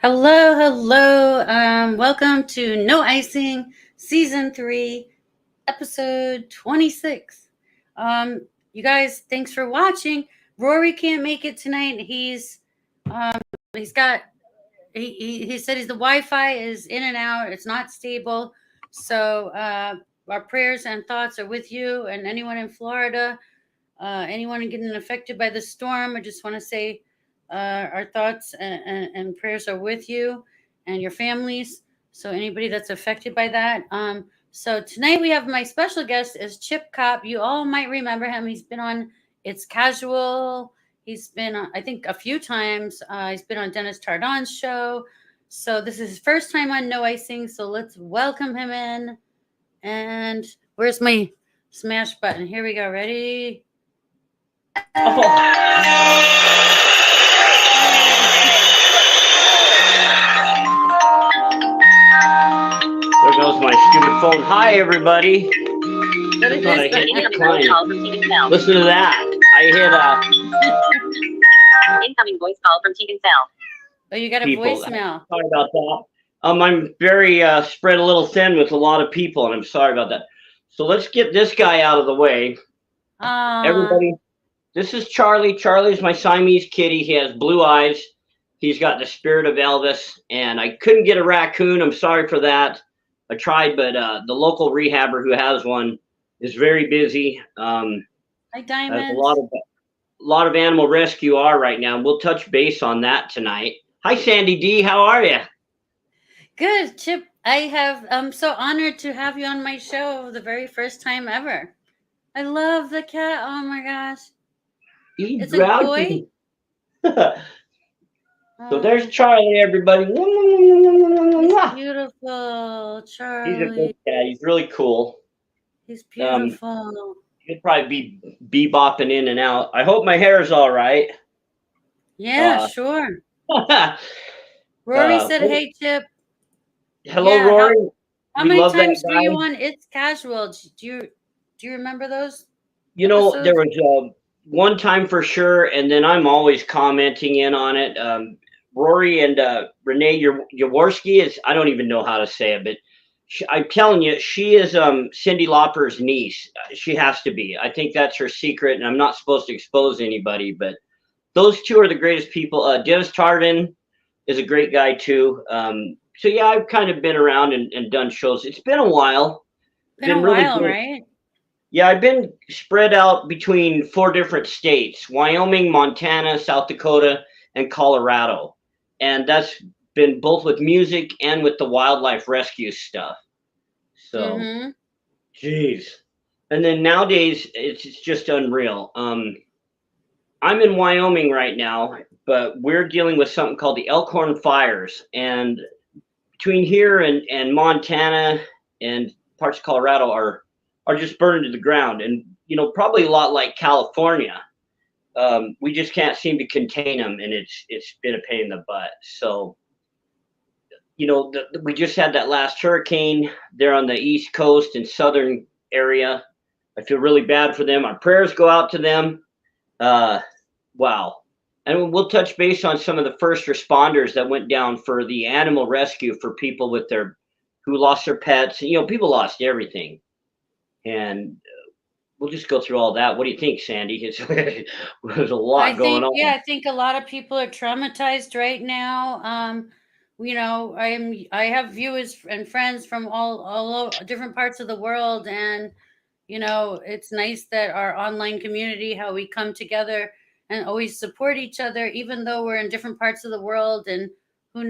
Hello, hello. Welcome to No Icing, Season 3, Episode 26. Um, you guys, thanks for watching. Rory can't make it tonight. Um, he's got, he said the Wi-Fi is in and out. It's not stable. So our prayers and thoughts are with you and anyone in Florida, anyone getting affected by the storm. I just want to say our thoughts and prayers are with you and your families. So anybody that's affected by that. So tonight we have my special guest is Chip Cop. You all might remember him. He's been on It's Casual. He's been on, I think, a few times. He's been on Dennis Tardon's show. So this is his first time on No Icing. So let's welcome him in. And where's my smash button? Here we go. Ready? There goes my stupid phone. Hi, everybody. Listen to that. I hit incoming voice call from Tegan Cell. Oh, you got a people. voicemail. Sorry about that. I'm very spread a little thin with a lot of people, and I'm sorry about that. So let's get this guy out of the way. Everybody, this is Charlie. Charlie's my Siamese kitty. He has blue eyes. He's got the spirit of Elvis, and I couldn't get a raccoon. I'm sorry for that. I tried, but the local rehabber who has one is very busy. Hi, Diamond. There's a lot of animal rescue are right now. We'll touch base on that tonight. Hi, Sandy D. How are you? Good, Chip. I'm so honored to have you on my show the very first time ever. I love the cat. Oh my gosh. It's a boy. So there's Charlie, everybody. He's beautiful, Charlie. He's a good cat. He's really cool. He's beautiful. He'd probably be bebopping in and out. I hope my hair is all right. Yeah, sure. Rory said, "Hey, Chip." Hello, yeah, Rory. How many times were you on It's Casual? Do you remember those? You know, episodes? There was one time for sure, and then I'm always commenting in on it. Rory and Renee Jaworski is, I don't even know how to say it, but I'm telling you, she is Cyndi Lauper's niece. She has to be. I think that's her secret, and I'm not supposed to expose anybody, but those two are the greatest people. Dennis Tardon is a great guy, too. So, yeah, I've kind of been around and done shows. It's been a while. Been a really while, right? Yeah, I've been spread out between 4 different states: Wyoming, Montana, South Dakota, and Colorado. And that's been both with music and with the wildlife rescue stuff. So, geez. And then nowadays, it's just unreal. I'm in Wyoming right now, but we're dealing with something called the Elkhorn Fires. And between here and Montana and parts of Colorado are just burned to the ground. And, you know, probably a lot like California. We just can't seem to contain them, and it's been a pain in the butt. So, you know, we just had that last hurricane there on the East Coast and southern area. I feel really bad for them. Our prayers go out to them. Wow. And we'll touch base on some of the first responders that went down for the animal rescue for people who lost their pets. You know, people lost everything. And we'll just go through all that. What do you think, Sandy? There's a lot going on. Yeah, I think a lot of people are traumatized right now. You know, I have viewers and friends from all different parts of the world, and you know, it's nice that our online community, how we come together and always support each other, even though we're in different parts of the world. And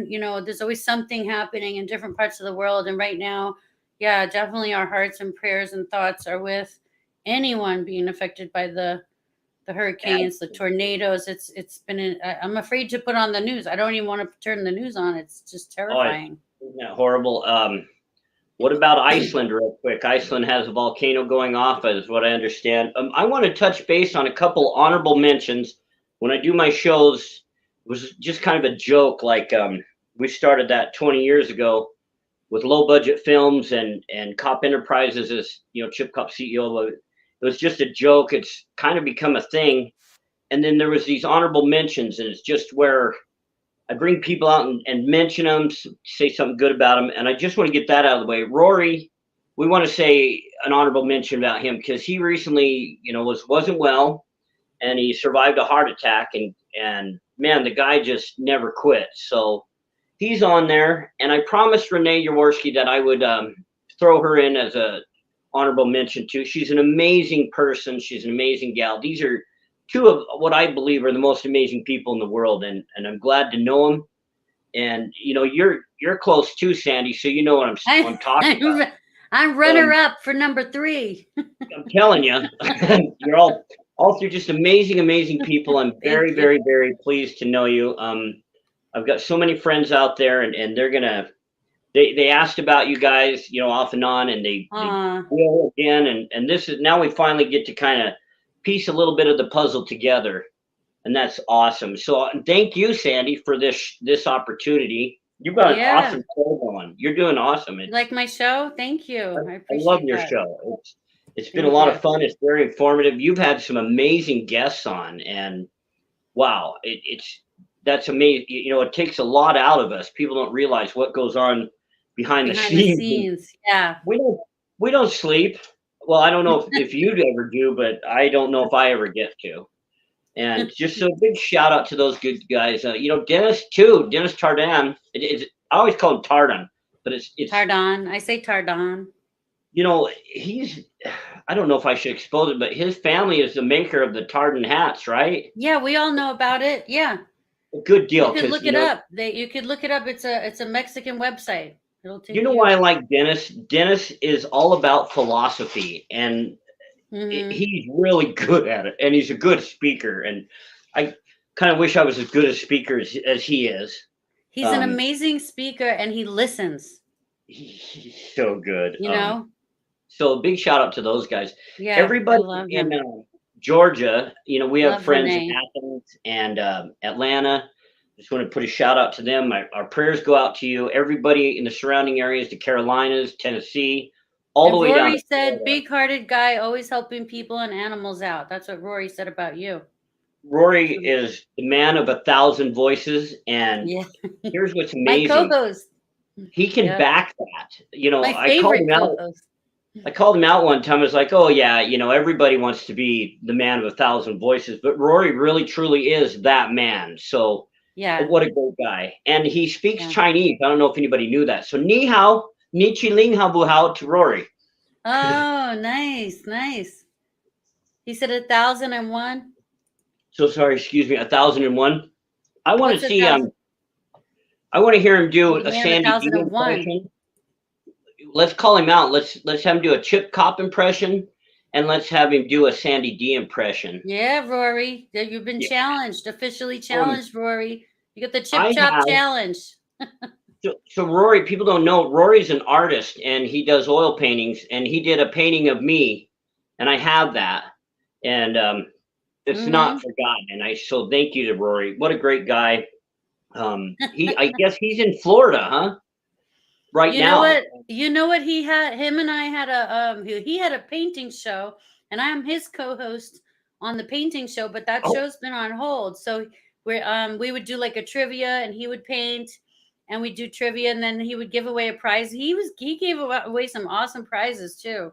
you know, there's always something happening in different parts of the world. And right now, yeah, definitely our hearts and prayers and thoughts are with anyone being affected by the hurricanes, the tornadoes. It's been I'm afraid to put on the news. I don't even want to turn the news on. It's just terrifying. Isn't that horrible? What about Iceland real quick? Iceland has a volcano going off, is what I understand. I want to touch base on a couple honorable mentions. When I do my shows, it was just kind of a joke. Like we started that 20 years ago with low budget films and Cop Enterprises as, you know, Chip Cop CEO. It was just a joke. It's kind of become a thing. And then there was these honorable mentions, and it's just where I bring people out and mention them, say something good about them, and I just want to get that out of the way. Rory, we want to say an honorable mention about him because he recently, wasn't well, and he survived a heart attack, and man, the guy just never quit. So he's on there, and I promised Renee Jaworski that I would throw her in as a honorable mention too. She's an amazing person. She's an amazing gal. These are two of what I believe are the most amazing people in the world, and I'm glad to know them. And you're close too, Sandy, so you know what I'm talking about. I'm runner up for number 3. I'm telling you, you're all three just amazing people. I'm very, very, very pleased to know you. I've got so many friends out there, and they're gonna. They asked about you guys, off and on, and they will again, and this is now we finally get to kind of piece a little bit of the puzzle together, and that's awesome. So thank you, Sandy, for this opportunity. You've got an awesome show going. You're doing awesome. Like my show? Thank you. I appreciate love your that. show. It's been a lot of fun. It's very informative. You've had some amazing guests on, and wow, that's amazing. It takes a lot out of us. People don't realize what goes on behind the scenes. Yeah. We don't sleep. Well, I don't know if you'd ever do, but I don't know if I ever get to. And just a big shout out to those good guys. Dennis too. Dennis Tardon. I always call him Tardon, but it's Tardon. I say Tardon. He's. I don't know if I should expose it, but his family is the maker of the Tardon hats, right? Yeah, we all know about it. Yeah. A good deal. You could look it up. You could look it up. It's a Mexican website. It'll take you. Why I like Dennis? Dennis is all about philosophy, and he's really good at it, and he's a good speaker. And I kind of wish I was as good a speaker as he is. He's an amazing speaker, and he listens. He's so good. So a big shout out to those guys. Yeah, everybody in Georgia. We have friends in Athens and Atlanta. Just want to put a shout out to them. Our prayers go out to you. Everybody in the surrounding areas, the Carolinas, Tennessee, all the way down. Rory said, big-hearted guy, always helping people and animals out. That's what Rory said about you. Rory is the man of 1,000 voices, and here's what's amazing. My co-host. He can back that. My favorite co-host. I called him out one time. I was like, oh, yeah, everybody wants to be the man of 1,000 voices, but Rory really, truly is that man. So, what a great guy. And he speaks Chinese. I don't know if anybody knew that. So, ni hao, ni chi ling hao bu hao to Rory. Oh, nice. He said 1,001. So sorry, excuse me, 1,001. I want to see I want to hear him do a Sandy D impression. Let's call him out. Let's have him do a Chip Cop impression, and let's have him do a Sandy D impression. Yeah, Rory, you've been challenged, officially challenged, Rory. You got the Chip Chop challenge. So Rory, people don't know, Rory's an artist, and he does oil paintings, and he did a painting of me, and I have that, and it's not forgotten. And so thank you to Rory. What a great guy. I guess he's in Florida, huh? Right now. You know what? Him and I had he had a painting show, and I am his co-host on the painting show, but that show's been on hold. So we would do like a trivia, and he would paint, and we'd do trivia, and then he would give away a prize. He gave away some awesome prizes too.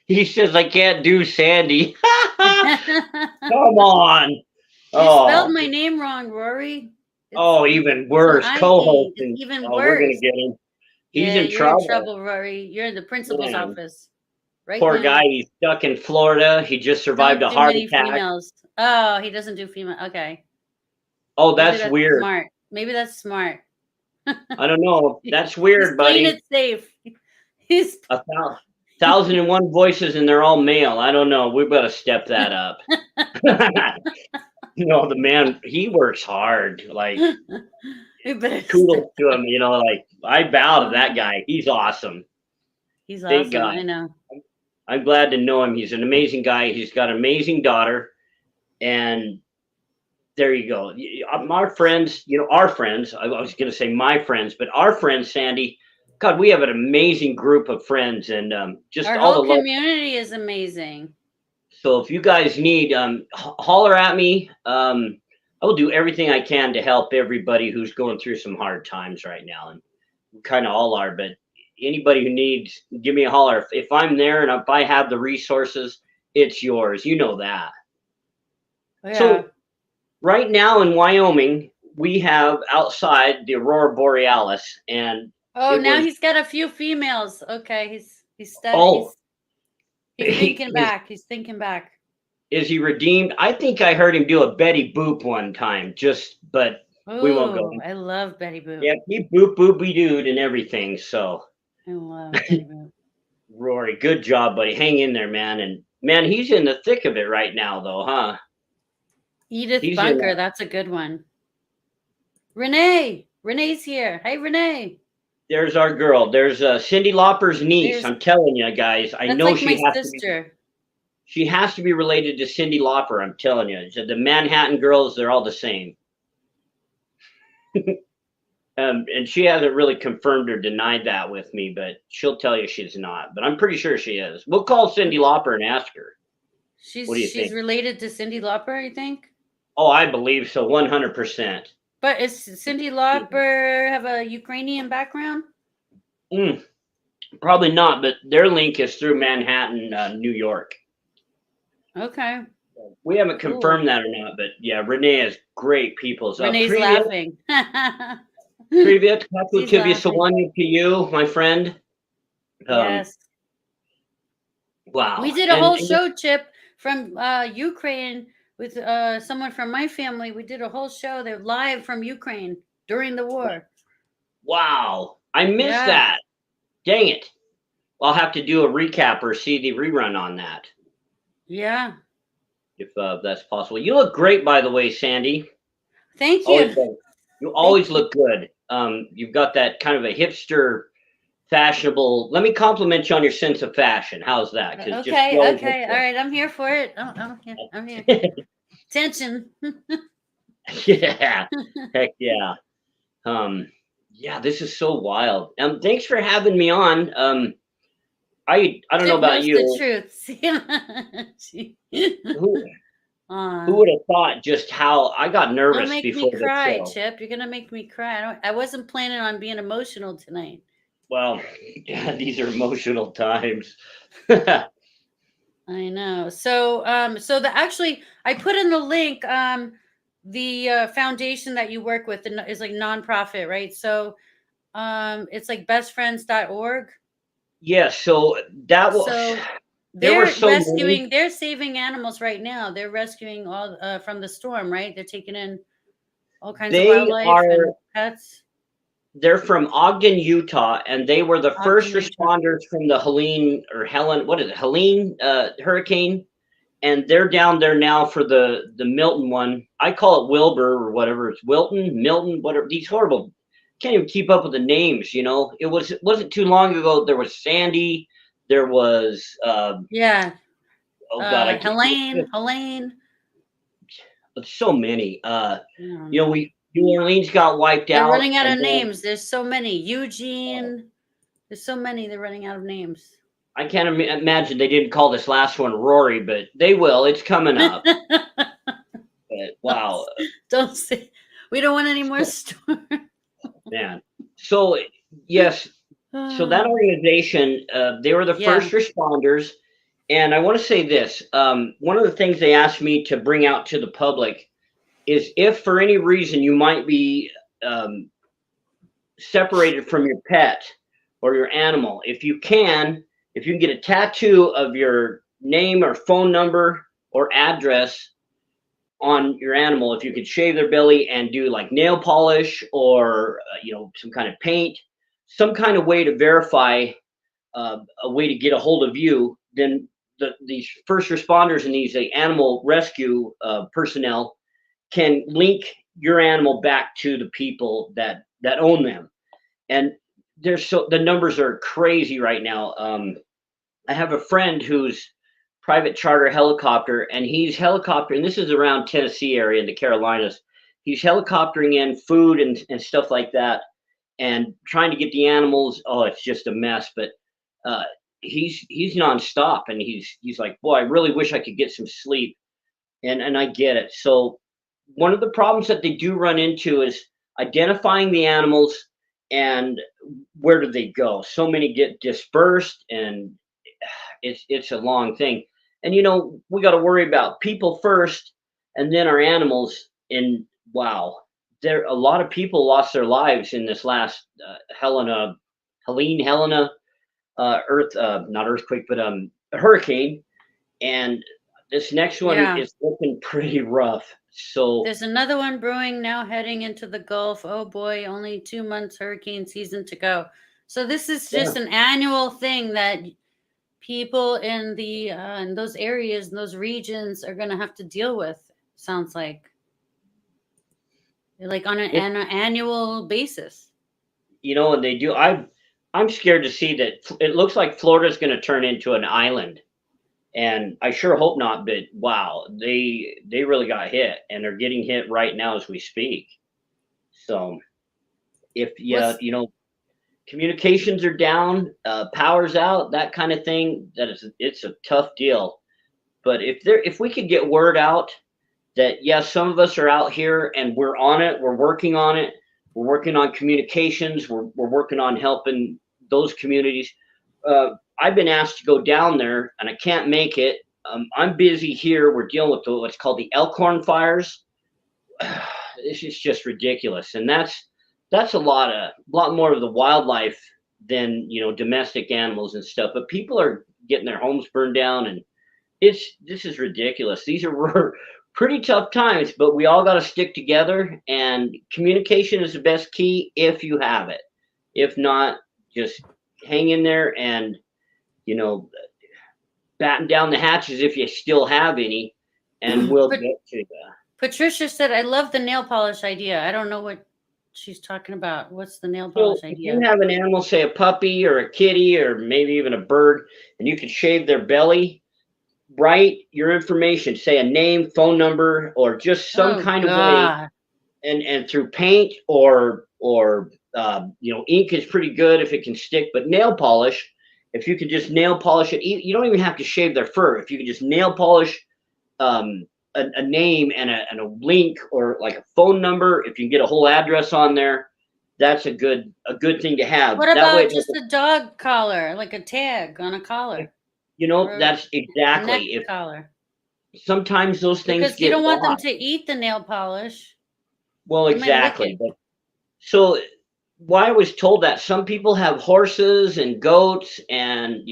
He says, I can't do Sandy. Come on. You spelled my name wrong, Rory. Even worse. Co-hosting. Even worse. We're going to get him. He's in trouble. You're in trouble, Rory. You're in the principal's office. Right. Poor guy. He's stuck in Florida. He just survived a heart attack. Females. Oh, he doesn't do female. Okay. Oh, that's weird. Smart. Maybe that's smart. I don't know. That's weird, buddy. Playing it safe. He's 1,001 voices, and they're all male. I don't know. We've got to step that up. The man, he works hard. Like, kudos to him. Like, I bow to that guy. He's awesome. He's awesome. I know. I'm glad to know him. He's an amazing guy. He's got an amazing daughter. And there you go. Our friends, our friends, I was going to say my friends, but our friends, Sandy, God, we have an amazing group of friends, and just our all whole the community is amazing. So if you guys need, holler at me. I will do everything I can to help everybody who's going through some hard times right now, and we kind of all are. But anybody who needs, give me a holler. If I'm there and if I have the resources, it's yours. You know that. Yeah. So right now in Wyoming, we have outside the Aurora Borealis, and Oh, it now was he's got a few females. Okay, oh, he's thinking is back. He's thinking back. is he redeemed? I think I heard him do a Betty Boop one time. But we won't go. Oh, I love Betty Boop. Yeah, he boop boopy dooed and everything. So I love Betty Boop. Rory, good job, buddy. Hang in there, man. And man, he's in the thick of it right now, though, huh? Edith He's in. Bunker, that's a good one. Renee's here. Hey, Renee. There's our girl. There's Cyndi Lauper's niece. There's, I'm telling you, guys. I that's know like my sister. She has to be related to Cyndi Lauper. I'm telling you. So the Manhattan girls, they're all the same. And she hasn't really confirmed or denied that with me, but she'll tell you she's not. But I'm pretty sure she is. We'll call Cyndi Lauper and ask her. What do you She's think? related to Cyndi Lauper, you think? Oh, I believe so, 100%. But is Cyndi Lauper have a Ukrainian background? Probably not, but their link is through Manhattan, New York. Okay. We haven't confirmed that or not, but yeah, Renee is great people. So Renee's laughing. Привет, как у тебя сегодня пью, my friend? Yes. Wow. We did a whole show, Chip, from Ukraine with someone from my family. We did a whole show. They're live from Ukraine during the war. Wow. I missed that. Dang it. I'll have to do a recap or see the rerun on that. Yeah. If that's possible. You look great, by the way, Sandy. Thank you. You always look good. You've got that kind of a hipster, fashionable. Let me compliment you on your sense of fashion. How's that? Okay. All right. I'm here for it. I'm here. Attention. Yeah. Heck yeah. Yeah, this is so wild. Thanks for having me on. I don't know about you. The truth. Who would have thought just how I got nervous before me cry, the show? Chip. You're gonna make me cry. I wasn't planning on being emotional tonight. Well, yeah, these are emotional times. I know. So, I put in the link. The foundation that you work with is like nonprofit, right? So, it's like bestfriends.org. Yeah. So that was. So they're saving animals right now. They're rescuing all from the storm, right? They're taking in all kinds of wildlife and pets. They're from Ogden, Utah, and they were the first responders from the Helene hurricane, and they're down there now for the Milton one. I call it Wilbur or whatever. It's Milton, whatever. These horrible. Can't even keep up with the names. You know, it wasn't too long ago. There was Sandy. There was Oh God, Helene. So many. You know, New Orleans got wiped out. They're running out of names. There's so many. Eugene. There's so many. They're running out of names. I can't imagine they didn't call this last one Rory, but they will. It's coming up. But wow. Don't say. We don't want any more storms. Man. So yes. So that organization, they were the first responders. And I want to say this. One of the things they asked me to bring out to the public is if for any reason you might be separated from your pet or your animal, if you can get a tattoo of your name or phone number or address on your animal, if you could shave their belly and do like nail polish or some kind of paint, some kind of way to verify a way to get a hold of you, then these first responders and these animal rescue personnel can link your animal back to the people that own them. And the numbers are crazy right now. I have a friend who's private charter helicopter, and he's helicoptering. This is around Tennessee area in the Carolinas. He's helicoptering in food and stuff like that, and trying to get the animals. Oh, it's just a mess. But he's nonstop, and he's like, boy, I really wish I could get some sleep, and I get it. So one of the problems that they do run into is identifying the animals and where do they go. So many get dispersed, and it's a long thing. And we got to worry about people first, and then our animals. And wow, there a lot of people lost their lives in this last Helena, earth, not earthquake, but hurricane. And this next one Yeah. is looking pretty rough. So There's another one brewing now heading into the Gulf. Oh boy, only 2 months hurricane season to go. So this is yeah, just an annual thing that people in those areas, in those regions, are going to have to deal with. Sounds like on it, an annual basis. and they do. I'm scared to see that it looks like Florida's going to turn into an island, and I sure hope not. But wow, they really got hit, and they're getting hit right now as we speak. So if What's communications are down, power's out, that kind of thing, it's a tough deal. But if we could get word out that yes, some of us are out here and we're on it, we're working on it, we're working on communications, we're working on helping those communities. I've been asked to go down there and I can't make it. I'm busy here. We're dealing with what's called the Elkhorn fires. This is just ridiculous, and that's a lot more of the wildlife than domestic animals and stuff. But people are getting their homes burned down, and this is ridiculous. These are pretty tough times, but we all got to stick together, and communication is the best key if you have it. If not, just hang in there and you know batten down the hatches if you still have any, and we'll but get to that. Patricia said, I love the nail polish idea. I don't know what she's talking about. What's the nail So polish if you idea? have an animal, say a puppy or a kitty or maybe even a bird, and you could shave their belly, write your information, say a name, phone number, or just some Oh kind of way, God. and through paint or ink is pretty good if it can stick, but nail polish, if you could just nail polish it, you don't even have to shave their fur. If you could just nail polish um, a name and a link or like a phone number, if you can get a whole address on there, that's a good thing to have. What That way, about it just doesn't, a dog collar, like a tag on a collar or that's a neck exactly. If collar? sometimes those things Because you get don't want them lost. to eat the nail polish. Well, They might lick exactly. it. But so why I was told that some people have horses and goats and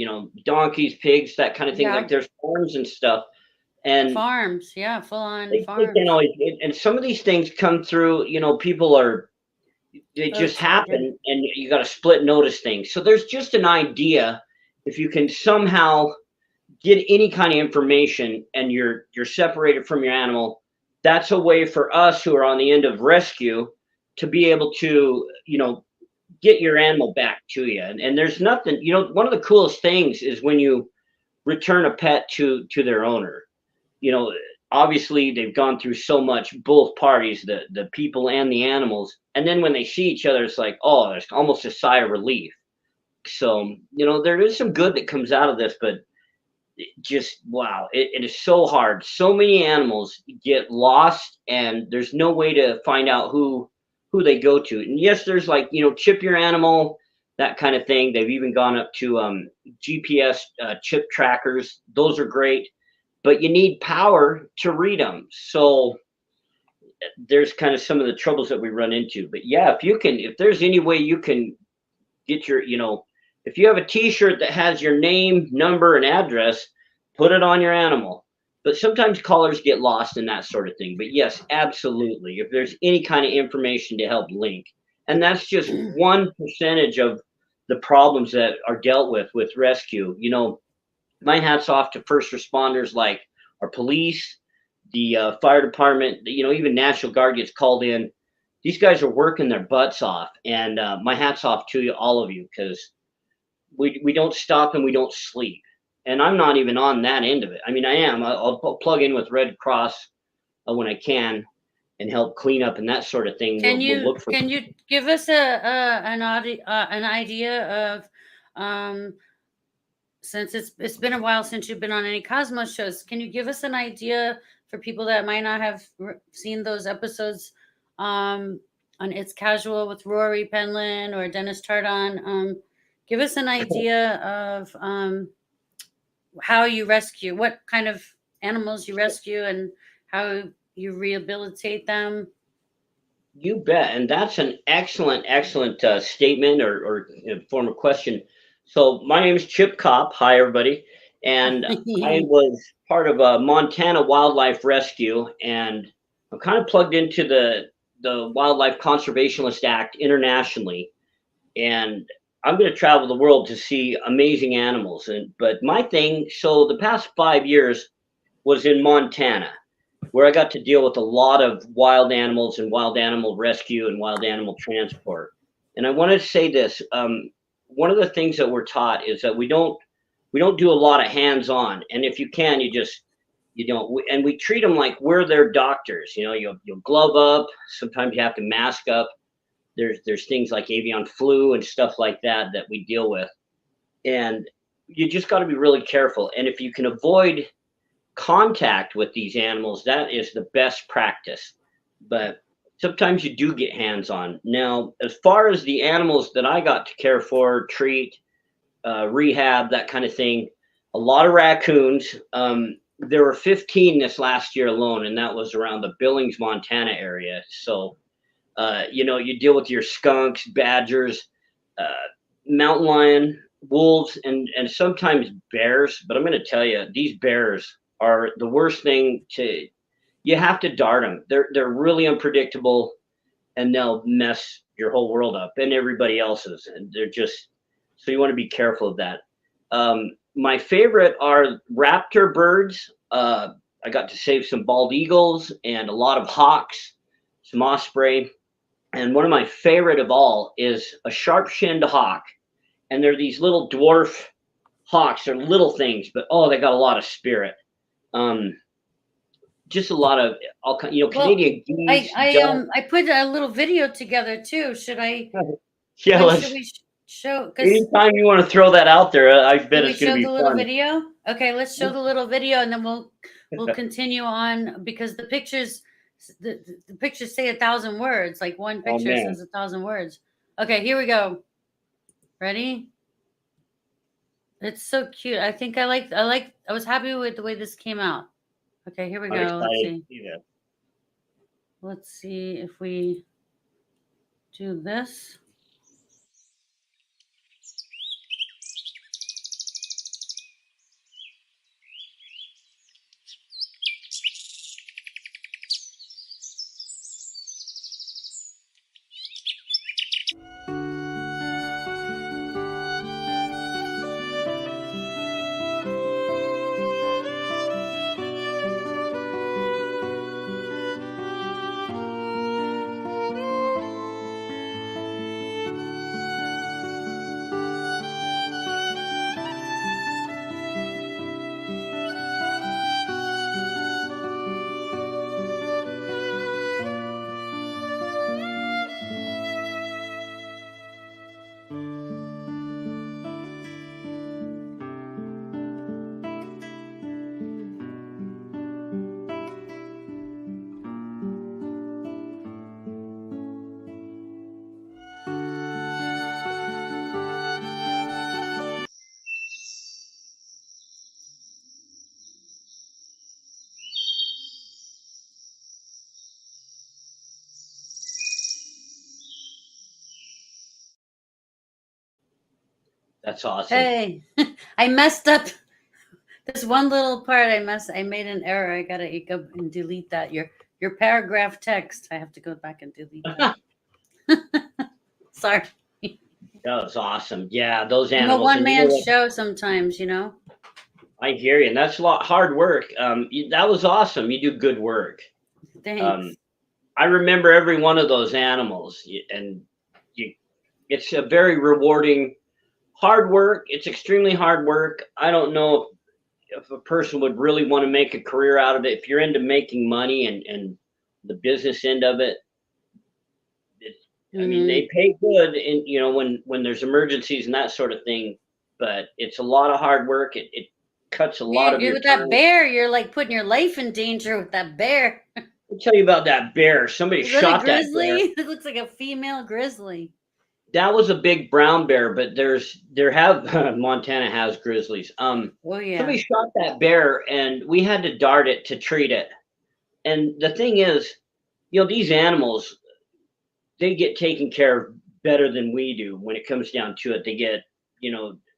donkeys, pigs, that kind of thing. Like Yeah. there's farms and stuff, and Farms. Yeah, full on they can't farms. always. And some of these things come through. People are they Oh, just children. happen, and you got to split notice things. So there's just an idea. If you can somehow get any kind of information and you're separated from your animal, that's a way for us who are on the end of rescue to be able to get your animal back to you. And there's nothing, one of the coolest things is when you return a pet to their owner. you know Obviously they've gone through so much, both parties, the people and the animals, and then when they see each other, it's like, oh, there's almost a sigh of relief. So there is some good that comes out of this, but just wow, it is so hard. So many animals get lost and there's no way to find out who they go to. And yes, there's like chip your animal, that kind of thing. They've even gone up to GPS chip trackers. Those are great, but you need power to read them. So there's kind of some of the troubles that we run into. But yeah, if there's any way you can get if you have a T-shirt that has your name, number, and address, put it on your animal. But sometimes callers get lost in that sort of thing. But yes, absolutely. If there's any kind of information to help link, and that's just 1% of the problems that are dealt with rescue. My hat's off to first responders like our police, the fire department. Even National Guard gets called in. These guys are working their butts off, and my hat's off to you, all of you, because we don't stop and we don't sleep. And I'm not even on that end of it. I mean, I am. I'll plug in with Red Cross when I can and help clean up and that sort of thing. We'll look for. Can you give us an idea of um since it's been a while since you've been on any Cosmos shows, can you give us an idea for people that might not have seen those episodes on It's Casual with Rory Penland or Dennis Tardon? Give us an idea of how you rescue, what kind of animals you rescue, and how you rehabilitate them. You bet. And that's an excellent, excellent statement or form of question. So my name is Chip Kopp. Hi, everybody. And I was part of a Montana Wildlife Rescue, and I'm kind of plugged into the Wildlife Conservationist Act internationally. And I'm going to travel the world to see amazing animals. But my thing, so the past 5 years was in Montana, where I got to deal with a lot of wild animals and wild animal rescue and wild animal transport. And I wanted to say this: one of the things that we're taught is that we don't do a lot of hands-on, and if you can, you don't. And we treat them like we're their doctors. You know, you'll glove up. Sometimes you have to mask up. There's things like avian flu and stuff like that that we deal with, and you just got to be really careful. And if you can avoid contact with these animals, that is the best practice. But sometimes you do get hands on. Now, as far as the animals that I got to care for, treat, rehab, that kind of thing, a lot of raccoons. There were 15 this last year alone, and that was around the Billings, Montana area. So, you deal with your skunks, badgers, uh, mountain lion, wolves, and sometimes bears. But I'm going to tell you, these bears are the worst thing to. You have to dart them. They're really unpredictable, and they'll mess your whole world up and everybody else's. And they're just so you want to be careful of that. My favorite are raptor birds. I got to save some bald eagles and a lot of hawks, some osprey. And one of my favorite of all is a sharp-shinned hawk. And they're these little dwarf hawks. They're little things, but oh, they got a lot of spirit. Just a lot of Well, Canadian geese. I put a little video together too. Should I? Yeah, When let's. should we show? Because Anytime you want to throw that out there, I bet we it's going show to be the little fun. video. Okay, let's show the little video, and then we'll continue on because the pictures the pictures say 1,000 words. Like one Oh picture man. says 1,000 words. Okay, here we go. Ready? It's so cute. I think I was happy with the way this came out. Okay, here we I'm go. Let's excited see. to see that. Let's see if we do this. That's awesome. Hey, I messed up. This one little part I made an error. I gotta go and delete that. Your paragraph text. I have to go back and delete that. Sorry. That was awesome. Yeah, those I'm a animals. one And man show sometimes, I hear you, and that's a lot hard work. That was awesome. You do good work. Thanks. I remember every one of those animals, and it's a very rewarding, hard work. It's extremely hard work. I don't know if a person would really want to make a career out of it. If you're into making money and the business end of it, I mean, they pay good, and when there's emergencies and that sort of thing. but it's a lot of hard work. It cuts a lot of You're your with that time. bear, you're like putting your life in danger with that bear. I'll tell you about that bear. Somebody Is that a shot that bear. grizzly? It looks like a female grizzly. That was a big brown bear, but there have Montana has grizzlies. Oh yeah. Somebody shot that bear, and we had to dart it to treat it. And the thing is, these animals, they get taken care of better than we do when it comes down to it. They get,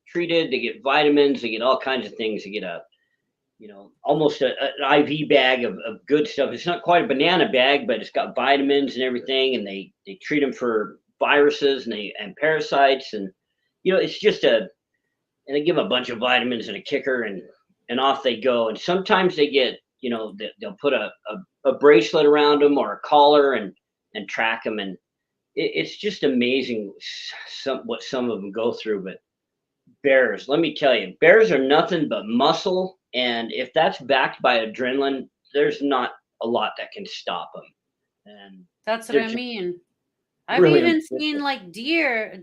treated, they get vitamins, they get all kinds of things. They get almost an IV bag of good stuff. It's not quite a banana bag, but it's got vitamins and everything. And they treat them for viruses and parasites. And, it's just and they give them a bunch of vitamins and a kicker and off they go. And sometimes they get, they'll put a bracelet around them or a collar and track them. And it's just amazing what some of them go through. But bears, let me tell you, bears are nothing but muscle. And if that's backed by adrenaline, there's not a lot that can stop them. And that's what I mean. I've really even impressive. seen like deer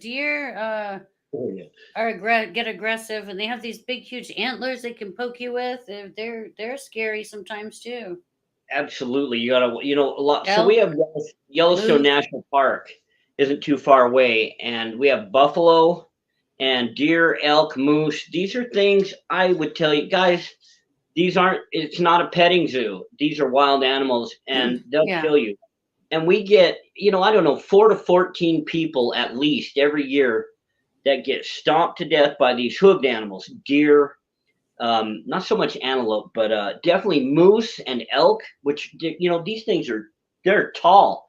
get aggressive, and they have these big, huge antlers they can poke you with. They're scary sometimes too. Absolutely, you gotta a lot. Elk, so we have Yellowstone moose. National Park isn't too far away, and we have buffalo and deer, elk, moose. These are things I would tell you guys. It's not a petting zoo. These are wild animals, and they'll kill you. And we get, I don't know, 4 to 14 people at least every year that get stomped to death by these hooved animals, deer, not so much antelope, but definitely moose and elk, which, these things they're tall.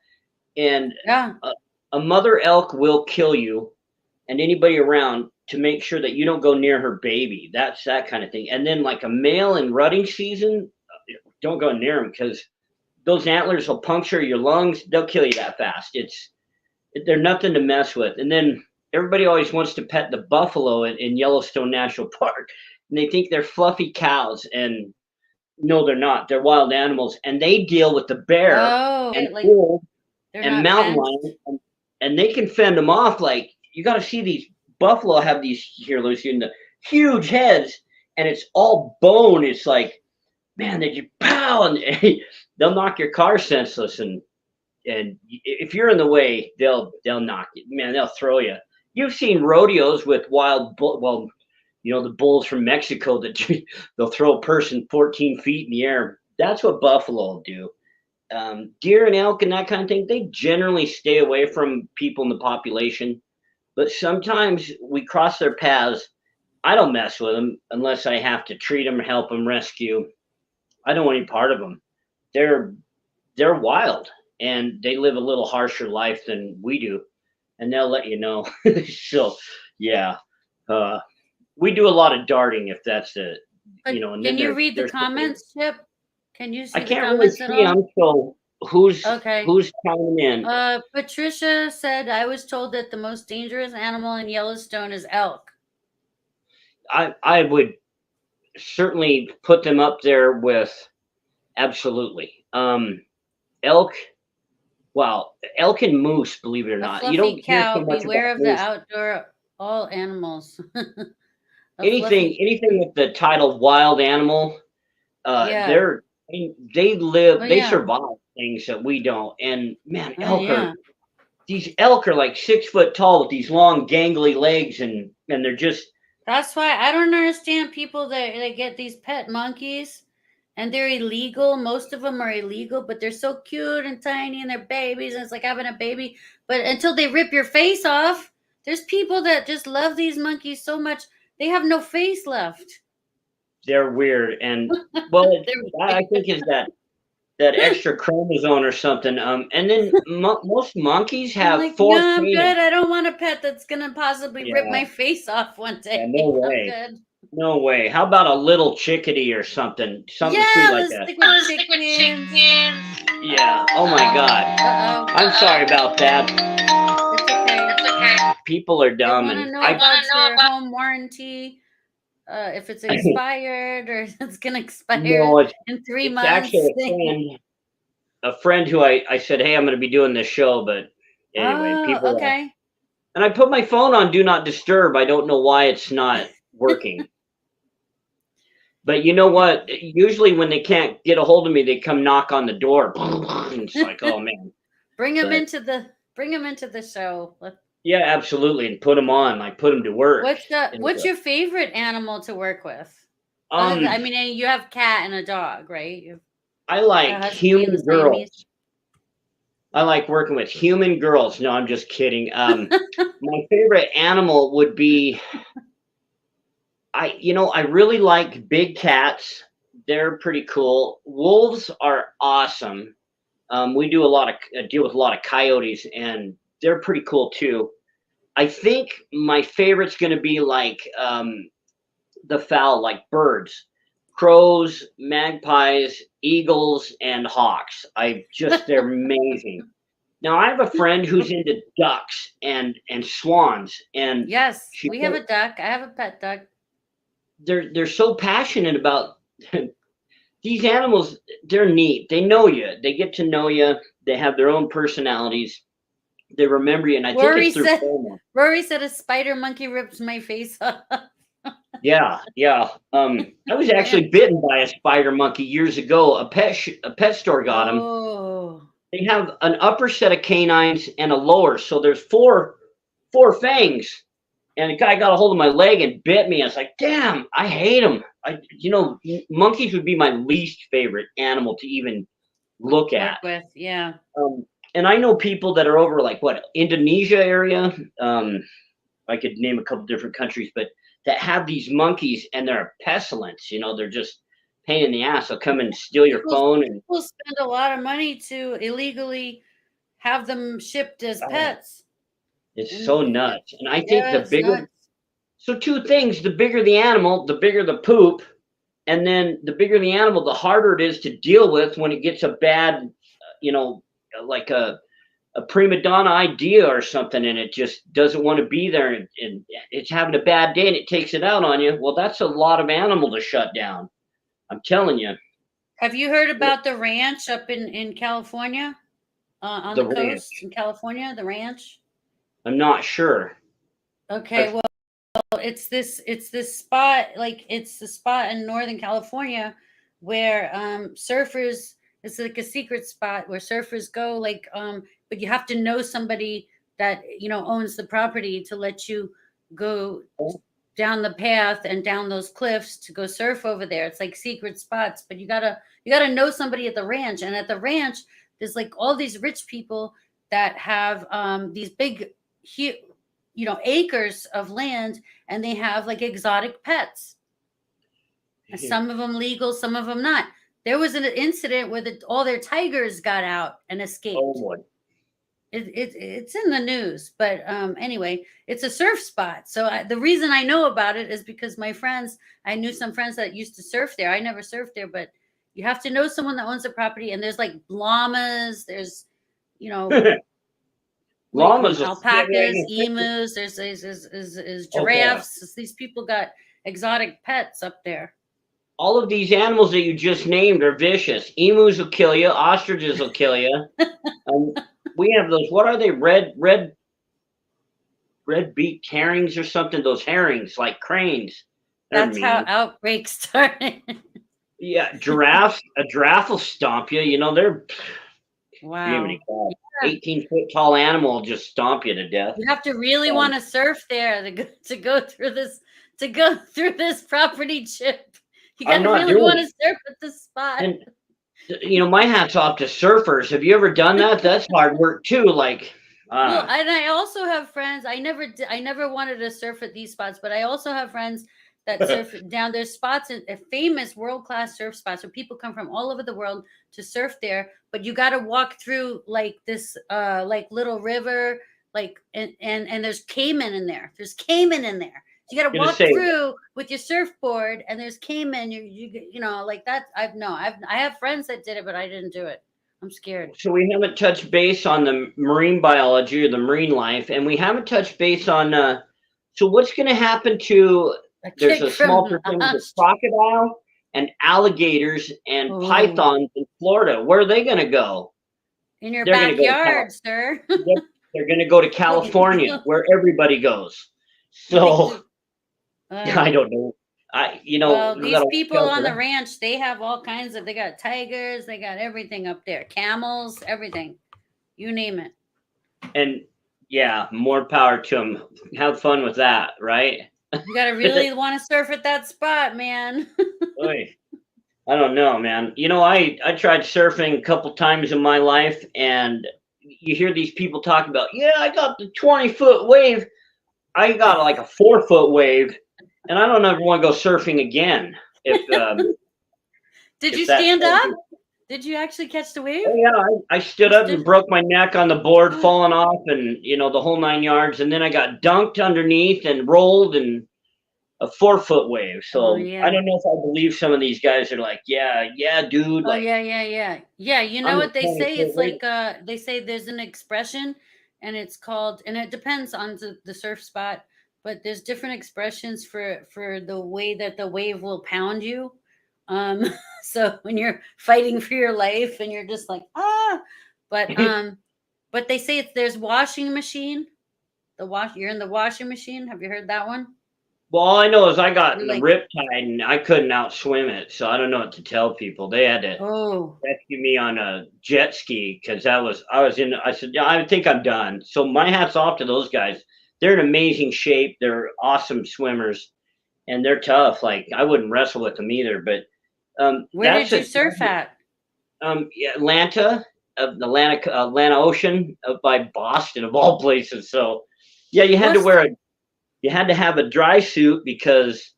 And a mother elk will kill you and anybody around to make sure that you don't go near her baby. That's that kind of thing. And then like a male in rutting season, don't go near them because those antlers will puncture your lungs. They'll kill you that fast. They're nothing to mess with. And then everybody always wants to pet the buffalo in Yellowstone National Park, and they think they're fluffy cows. And no, they're not. They're wild animals, and they deal with the bear and wolf and mountain lion, and they can fend them off. Like you got to see these buffalo have these here, Lucy, in the huge heads, and it's all bone. It's like, man, they just pow, and they'll knock your car senseless, and if you're in the way, they'll knock you. Man, they'll throw you. You've seen rodeos with wild bull. The bulls from Mexico that they'll throw a person 14 feet in the air. That's what buffalo will do. Deer and elk and that kind of thing, they generally stay away from people in the population. But sometimes we cross their paths. I don't mess with them unless I have to treat them or help them rescue. I don't want any part of them. They're wild, and they live a little harsher life than we do, and they'll let you know. So, yeah, we do a lot of darting if that's the, And can you read the comments, Chip? Can you see I the can't comments really at see all? them. So who's coming in? Patricia said, I was told that the most dangerous animal in Yellowstone is elk. I would certainly put them up there with absolutely elk. Wow, elk and moose, believe it or not. You don't hear so much beware about of the moose. outdoor all animals. Anything with the title wild animal, they live, they survive things that we don't. And man, these elk are like 6 foot tall with these long gangly legs, and they're just. That's why I don't understand people that they get these pet monkeys, and they're illegal. Most of them are illegal, but they're so cute and tiny, and they're babies, and it's like having a baby. But until they rip your face off, there's people that just love these monkeys so much they have no face left. They're weird, and well, I think is that extra chromosome or something. And then most monkeys have like, 4 no, I'm craniums. good. I don't want a pet that's gonna possibly rip my face off one day. Yeah, no way. I'm good. No way. How about a little chickadee or something? Something sweet like that. Chickens. Yeah. Oh my God. Uh-oh. I'm sorry about that. It's okay. People are dumb, I and want to know about your home warranty. If it's expired or it's gonna expire in 3 months. Actually a friend who I said, hey, I'm going to be doing this show, but anyway, people. Okay. And I put my phone on Do Not Disturb. I don't know why it's not working. But you know what? Usually when they can't get a hold of me, they come knock on the door. And it's like, oh man. Bring them But into the show. yeah, absolutely, and put them on, like put them to work. What's your favorite animal to work with? I mean, you have a cat and a dog, right? I like human girls. I like working with human girls. No, I'm just kidding. My favorite animal would be, I really like big cats. They're pretty cool. Wolves are awesome. We do deal with a lot of coyotes, and they're pretty cool too. I think my favorite's going to be like the fowl, like birds, crows, magpies, eagles, and hawks. They're amazing. Now I have a friend who's into ducks and swans, and yes, we have a duck. I have a pet duck. They're so passionate about these animals. They're neat. They know you. They get to know you. They have their own personalities. They remember you, and I think it's through pheromones. Rory said a spider monkey ripped my face off. Yeah. I was actually bitten by a spider monkey years ago. A pet store got them. Oh. They have an upper set of canines and a lower, so there's four fangs. And the guy got a hold of my leg and bit me. I was like, damn, I hate them. Monkeys would be my least favorite animal to even look at. Work with, yeah. And I know people that are over like Indonesia area. I could name a couple different countries, but that have these monkeys, and they're a pestilence. They're just pain in the ass. They'll come and steal your phone. And people spend a lot of money to illegally have them shipped as pets. It's so nuts. And I think the bigger, nuts. So two things: the bigger the animal, the bigger the poop, and then the bigger the animal, the harder it is to deal with when it gets a bad, like a prima donna idea or something, and it just doesn't want to be there, and it's having a bad day, and it takes it out on you. Well, that's a lot of animal to shut down. I'm telling you. Have you heard about the ranch up in California, on the coast in California? The ranch. I'm not sure. Okay, well, it's this spot, like it's the spot in Northern California where surfers. It's like a secret spot where surfers go, but you have to know somebody that owns the property to let you go down the path and down those cliffs to go surf over there. It's like secret spots, but you gotta know somebody at the ranch. And at the ranch, there's like all these rich people that have these big, acres of land, and they have like exotic pets. Mm-hmm. Some of them legal, some of them not. There was an incident where all their tigers got out and escaped. Oh boy. It's in the news, but anyway, it's a surf spot. So the reason I know about it is because I knew some friends that used to surf there. I never surfed there, but you have to know someone that owns the property. And there's like llamas, there's, llamas, alpacas, emus, there's giraffes. Okay. These people got exotic pets up there. All of these animals that you just named are vicious. Emus will kill you. Ostriches will kill you. We have those. What are they? Red-beaked herrings or something. Those herrings, like cranes. That's how outbreaks started. Yeah, giraffes. A giraffe will stomp you. They're wow. 18-foot tall animal will just stomp you to death. You have to really want to surf there to go through this property chip. You gotta really want to surf at the spot. And, my hat's off to surfers. Have you ever done that? That's hard work too. Well, and I also have friends. I never wanted to surf at these spots, but I also have friends that surf down. There's spots, famous world-class surf spots where people come from all over the world to surf there. But you got to walk through like this, like little river, and there's caiman in there. There's caiman in there. You got to walk through with your surfboard, and there's caiman. Like that. I have friends that did it, but I didn't do it. I'm scared. So we haven't touched base on the marine biology or the marine life, and we haven't touched base on. So what's going to happen to? There's a small percentage of crocodile and alligators and pythons in Florida. Where are they going to go? In your backyard, sir. They're going to go to California, where everybody goes. So. I don't know. Well, we these gotta people watch out on for the that. ranch, they have all kinds of, they got tigers, they got everything up there, camels, everything. You name it. And yeah, more power to them. Have fun with that, right? You got to really want to surf at that spot, man. Oy. I don't know, man. I tried surfing a couple times in my life, and you hear these people talk about, yeah, I got the 20-foot wave. I got like a 4-foot wave, and I don't ever want to go surfing again. If Did you if that stand tells up? you. Did you actually catch the wave? Oh yeah, I stood You up stood. and broke my neck on the board, falling off, and the whole 9 yards. And then I got dunked underneath and rolled, and a 4-foot wave. Oh So I yeah. don't know if I believe some of these guys are like, yeah, yeah, dude, Oh like yeah, yeah, yeah. Yeah, you know I'm a what they say? 20-foot It's wave. like they say there's an expression and it's called, and it depends on the surf spot, but there's different expressions for the way that the wave will pound you. Um so when you're fighting for your life and you're just like, ah, but but they say it's there's washing machine. You're in the washing machine. Have you heard that one? Well, all I know is I got You're in the like, riptide and I couldn't outswim it, so I don't know what to tell people. They had to oh, rescue me on a jet ski because I said, yeah, I think I'm done. So my hat's off to those guys. They're in amazing shape. They're awesome swimmers and they're tough. Like I wouldn't wrestle with them either. But where that's did you a surf at? yeah, Atlanta Ocean up by Boston of all places. So yeah, Boston? you had to have a dry suit because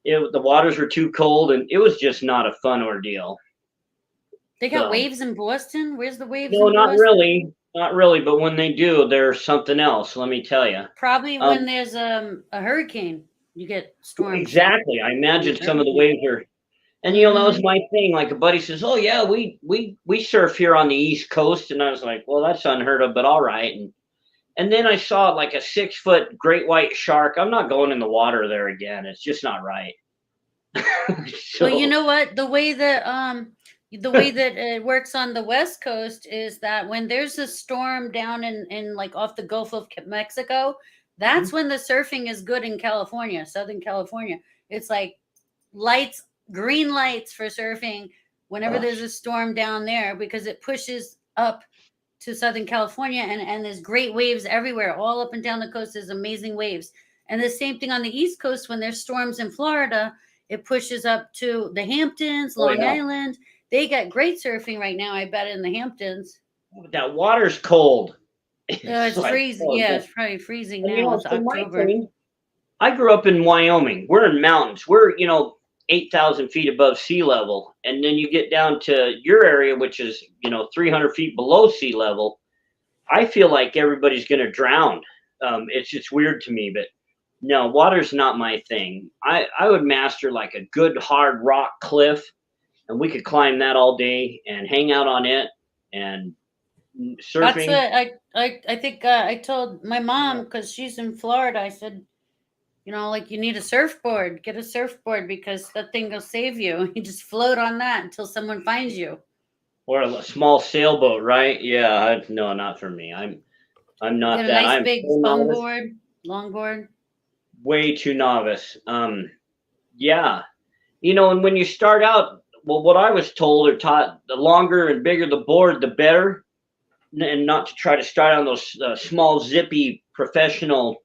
the waters were too cold and it was just not a fun ordeal. They got So waves in Boston? Where's the waves no, in Boston? not really. But when they do, they're something else. Let me tell you. Probably when Um, there's a hurricane, you get storms. exactly. I imagine some of the Hurricane. waves are. And that was Mm-hmm. my thing. Like a buddy says, "Oh yeah, we surf here on the East Coast," and I was like, "Well, that's unheard of, but all right." And then I saw like a 6-foot great white shark. I'm not going in the water there again. It's just not right. Well, you So know what? The way that it works on the West Coast is that when there's a storm down in like off the Gulf of Mexico, that's when the surfing is good in California, Southern California. It's like lights, green lights for surfing whenever there's a storm down there because it pushes up to Southern California and there's great waves everywhere, all up and down the coast. There's amazing waves. And the same thing on the East Coast when there's storms in Florida, it pushes up to the Hamptons, oh Long yeah, Island. They got great surfing right now, I bet, in the Hamptons. but that water's cold. It's It's like, freezing. oh Yeah, man. it's probably freezing And now. It's so my October. thing, I grew up in Wyoming. We're in mountains. We're 8,000 feet above sea level, and then you get down to your area, which is 300 feet below sea level. I feel like everybody's gonna drown. It's just weird to me, but no, water's not my thing. I would master like a good hard rock cliff, and we could climb that all day and hang out on it and That's surfing. what I think I told my mom because she's in Florida. I said, like you need a surfboard. Get a surfboard because that thing will save you. You just float on that until someone finds you. Or a small sailboat, right? Yeah, no, not for me. I'm not Get a that. nice I'm big so novice, board, longboard. way too novice. Yeah, and when you start out, well, what I was told or taught, the longer and bigger the board, the better, and not to try to start on those small, zippy, professional.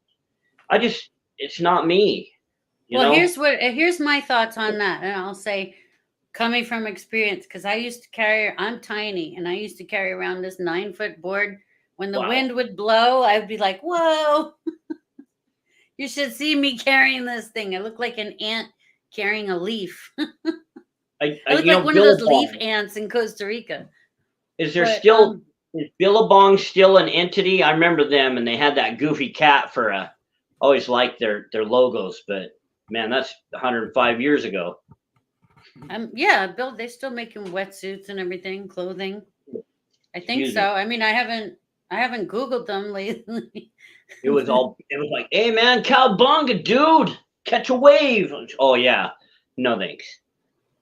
It's not me, you Well, know. here's my thoughts on that, and I'll say, coming from experience, because I used to carry. I'm tiny, and I used to carry around this 9-foot board. When the Wow. wind would blow, I'd be like, "Whoa!" You should see me carrying this thing. I look like an ant carrying a leaf. I look like one of those leaf Billabong. ants in Costa Rica. Is there But still is Billabong still an entity? I remember them, and they had that goofy cat for a. Always liked their logos, but man, that's 105 years ago. yeah, Bill, they're still making wetsuits and everything, clothing. I think Excuse so. me. I mean, I haven't Googled them lately. It was like, hey man, cowbunga, dude, catch a wave. Oh yeah, no thanks.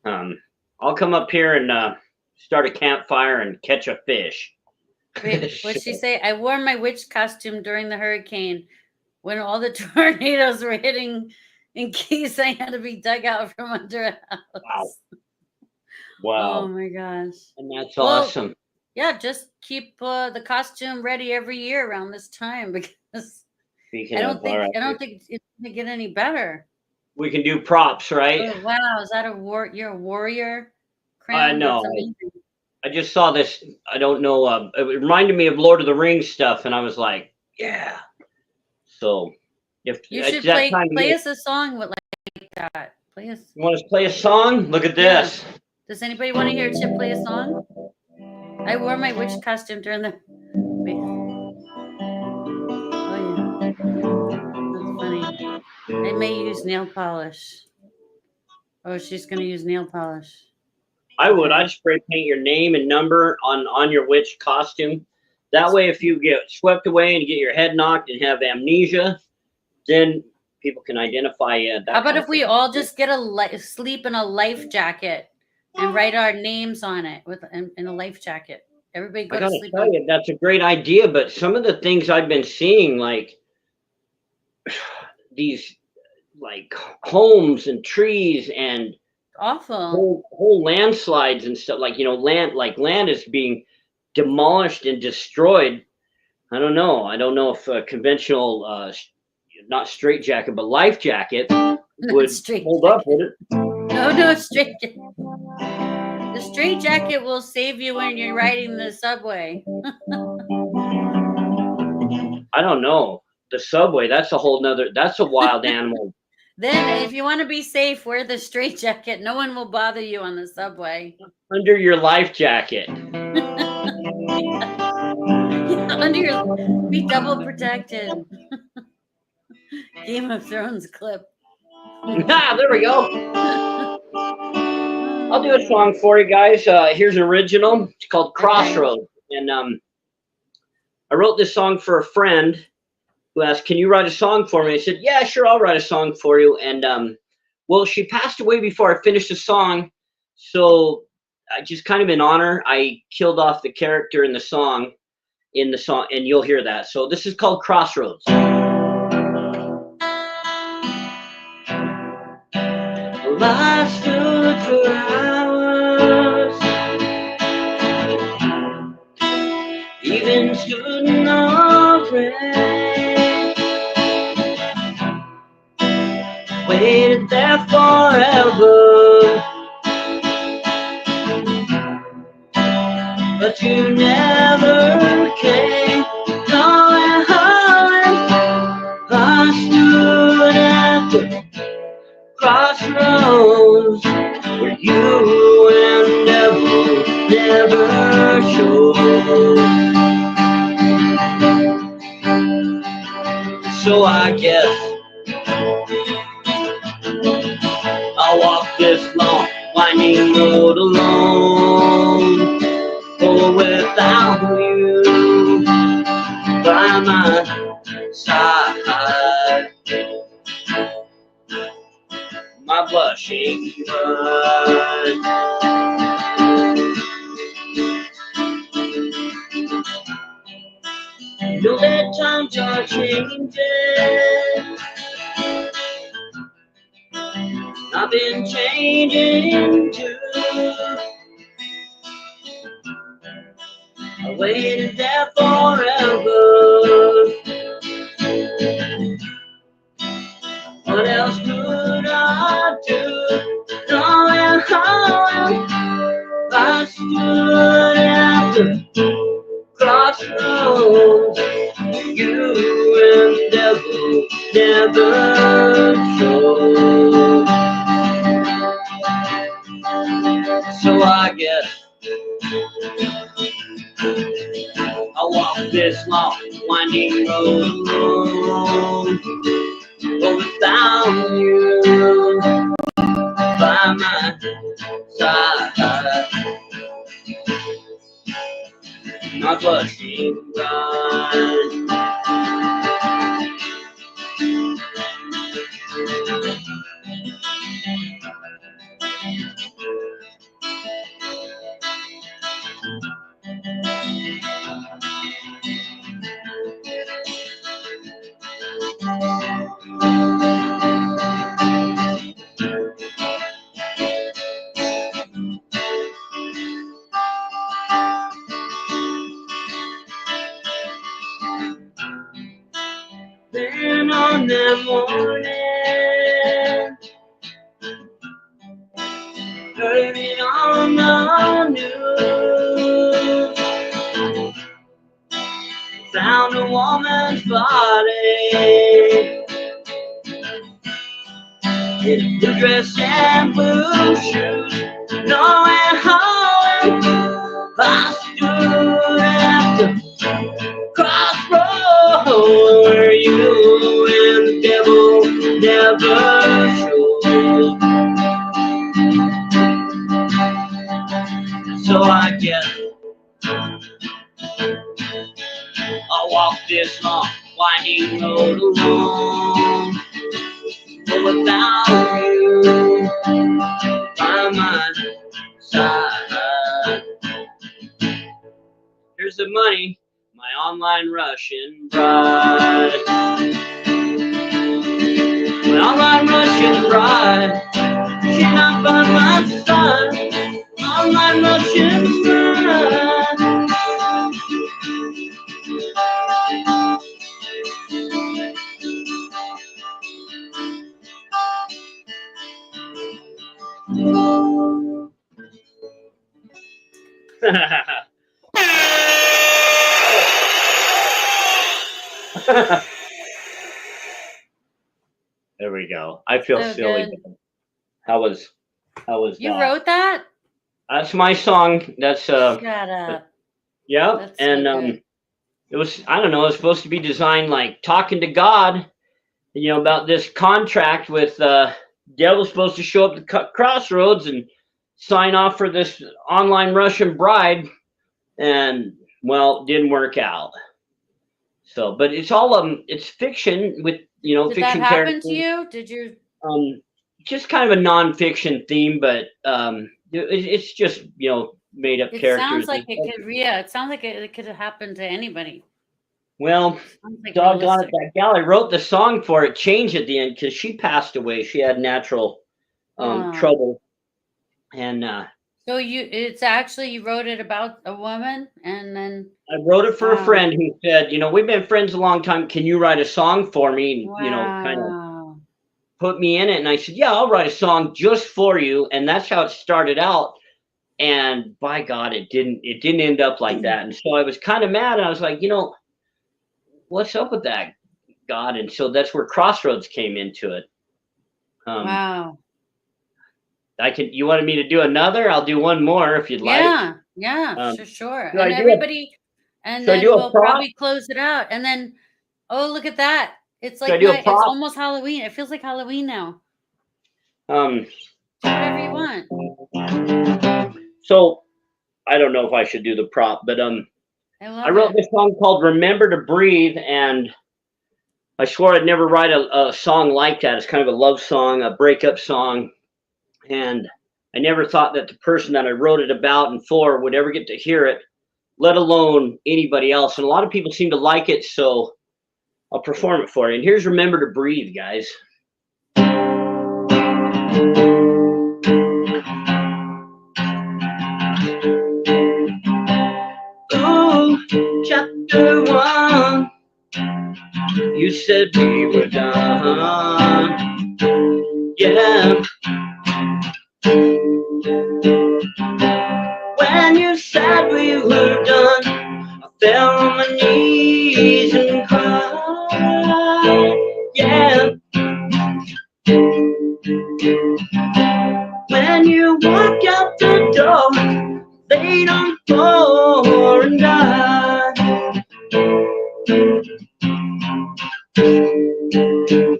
Um, I'll come up here and start a campfire and catch a fish. Wait, what'd she say? I wore my witch costume during the hurricane when all the tornadoes were hitting in case I had to be dug out from under a Wow. house. Wow. Oh my gosh. And that's Well, awesome. yeah, just keep the costume ready every year around this time because Speaking I of, don't think all I right. don't think it's gonna get any better. We can do props, right? Oh wow, is that you're a warrior I crown? That's know. amazing. I just saw this. I don't know. It reminded me of Lord of the Rings stuff, and I was like, yeah. So if You it's should that time of play year, us a song with like that. Play us. you want us to play a song? Look at Yeah. this. Does anybody want to hear Chip play a song? I wore my witch costume during the. Wait. Oh yeah, that's funny. I may use nail polish. Oh, she's gonna use nail polish. I would. Okay. I'd spray paint your name and number on your witch costume. That way, if you get swept away and you get your head knocked and have amnesia, then people can identify you. How about if we all just get sleep in a life jacket and write our names on it with in a life jacket? Everybody I go to gotta sleep tell on. you, that's a great idea. But some of the things I've been seeing, like these, like homes and trees and Awful. whole landslides and stuff, like land is being demolished and destroyed. I don't know. I don't know if a conventional, not straight jacket, but life jacket would Straight hold jacket. up, would it? No, straight jacket. The straight jacket will save you when you're riding the subway. I don't know. The subway, that's a wild animal. Then, if you want to be safe, wear the straight jacket. No one will bother you on the subway. Under your life jacket. Under your, be double protected. Game of Thrones clip. There we go. I'll do a song for you guys. Here's original. It's called Crossroads. And I wrote this song for a friend who asked, "Can you write a song for me?" I said, "Yeah, sure, I'll write a song for you." And well, she passed away before I finished the song, so I just kind of in honor, I killed off the character in the song, and you'll hear that. So this is called Crossroads. I stood for hours, even stood in the rain, waited there forever, but you never came. No, I stood at the crossroads where you and never showed. So I guess I'll walk this long, winding road alone, or without you by my side. My blushing bride. You know that times are changing. I've been changing too. I waited there forever. What else could I do? Knowing how I stood at the crossroads, you and never showed. So I guess I'll walk this long, winding road alone, but without you by my side, my blushing bride. the morning, heard it on the news, found a woman's body in a blue dress and blue shoes, knowing how I stood at the crossroads where you and the devil never showed. So I guess I'll walk this long, winding road alone, but without you by my side. Here's the money, my online Russian bride. My online Russian bride, she's not by my side. Online Russian bride. There we go. I feel So silly. good. How was You that? wrote that? That's my song. That's Shut up. yeah. That's so And good. it was, I don't know, it was supposed to be designed like talking to God, about this contract with devil's supposed to show up at the crossroads and sign off for this online Russian bride, and well, didn't work out. So, but it's all it's fiction with Did that fiction happen characters. to you? Did you? Just kind of a non-fiction theme, but it's just made up It characters. sounds like it could. Yeah, it sounds like it could have happened to anybody. Well, Sounds like doggone it, realistic. that gal I wrote the song for, it changed at the end because she passed away. She had natural Oh. trouble, and So it's actually you wrote it about a woman, and then I wrote it for a Wow. friend who said, we've been friends a long time. Can you write a song for me? And, kind of wow. put me in it. And I said, yeah, I'll write a song just for you. And that's how it started out. And by God, it didn't end up like that. And so I was kind of mad. I was like, what's up with that, God? And so that's where Crossroads came into it. Wow. You wanted me to do another? I'll do one more if you'd like. Yeah, sure. should I And do everybody, and should I then do a we'll prop? probably close it out. And then, oh, look at that! It's Should I like do a it's prop? almost Halloween. It feels like Halloween now. Um, Do whatever you want. so I don't know if I should do the prop, but I love I wrote it. this song called "Remember to Breathe," and I swore I'd never write a song like that. It's kind of a love song, a breakup song, and I never thought that the person that I wrote it about and for would ever get to hear it, let alone anybody else. And a lot of people seem to like it, so I'll perform it for you. And here's "Remember to Breathe," guys. Oh, chapter 1. You said we were done. Yeah. When you said we were done, I fell on my knees and cried. Yeah. When you walked out the door, laid on the floor and died.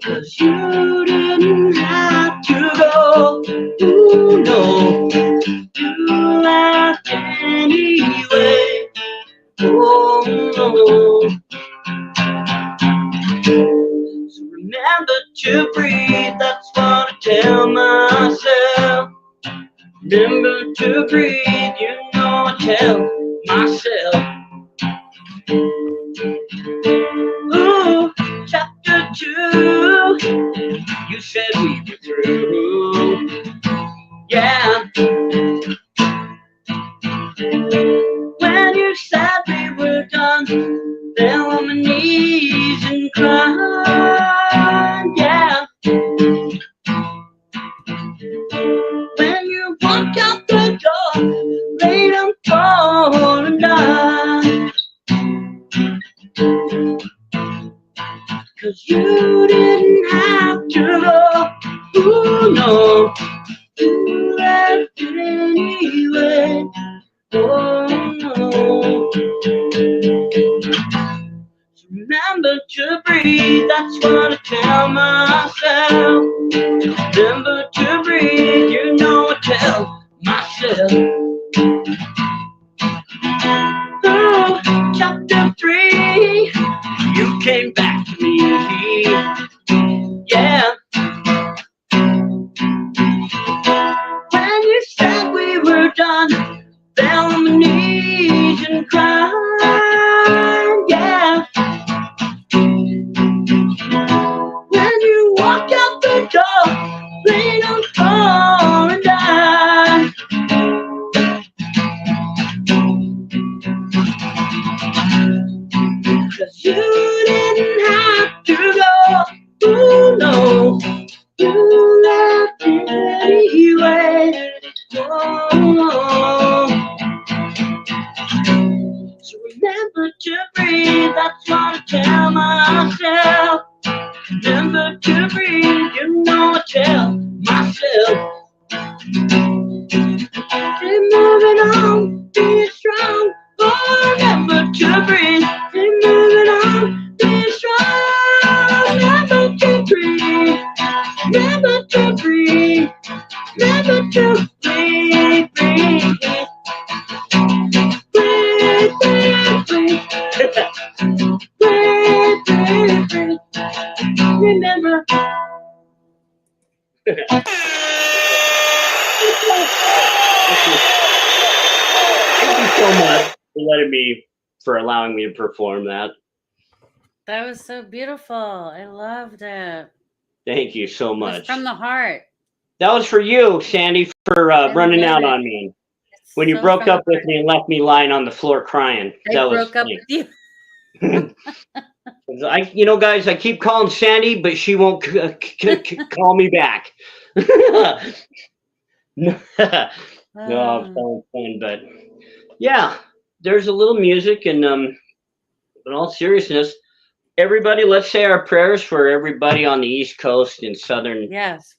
'Cause you didn't have to go. Ooh, no. You left anyway. Oh, no. So remember to breathe, that's what I tell myself. Remember to breathe, I tell myself. Ooh, chapter 2, you said we were through. Yeah. When you said we were done, fell on my knees and cried. Oh, no. Remember to breathe, that's what I tell myself. Remember to breathe, you know I tell myself. Oh, chapter 3, you came back to me. Yeah. When you said we were done, fell on my knees and cried. Yeah. When you walked out the door, lean on the floor and died. Cause you didn't have to go. Ooh, no. You left it anyway. Oh. So remember to breathe, that's what I tell myself. Remember to breathe, you know I tell myself. Keep moving on, be strong. Oh, remember to breathe. Keep moving on, be strong. Remember to breathe. Remember to breathe. Remember to breathe. Breathe. Breathe, breathe, breathe. Breathe, breathe, breathe. Remember. Thank you so much for allowing me to perform that. That was so beautiful. I loved it. Thank you so It was much. from the heart. That was for you, Sandy, for running love out it. on me It's when you so broke from the up with heart. me and left me lying on the floor crying. I That was broke up funny. with you. Guys, I keep calling Sandy, but she won't call me back. No, I'm fun, but yeah, there's a little music, and in all seriousness, everybody, let's say our prayers for everybody on the East Coast and Southern Yes.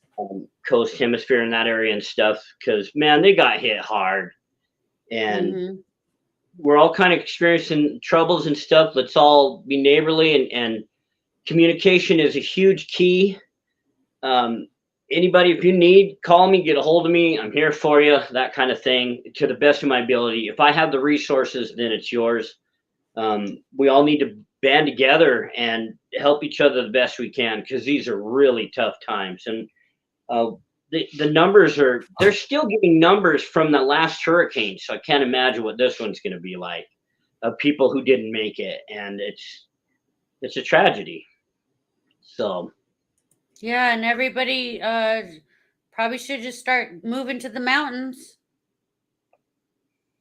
Coast Hemisphere in that area and stuff, because man, they got hit hard, and Mm-hmm. we're all kind of experiencing troubles and stuff. Let's all be neighborly, and communication is a huge key. Anybody, if you need, call me, get a hold of me. I'm here for you, that kind of thing, to the best of my ability. If I have the resources, then it's yours. We all need to band together and help each other the best we can, because these are really tough times. And the numbers they're still giving numbers from the last hurricane. So I can't imagine what this one's going to be like, of people who didn't make it. And it's a tragedy. So Yeah, and everybody probably should just start moving to the mountains.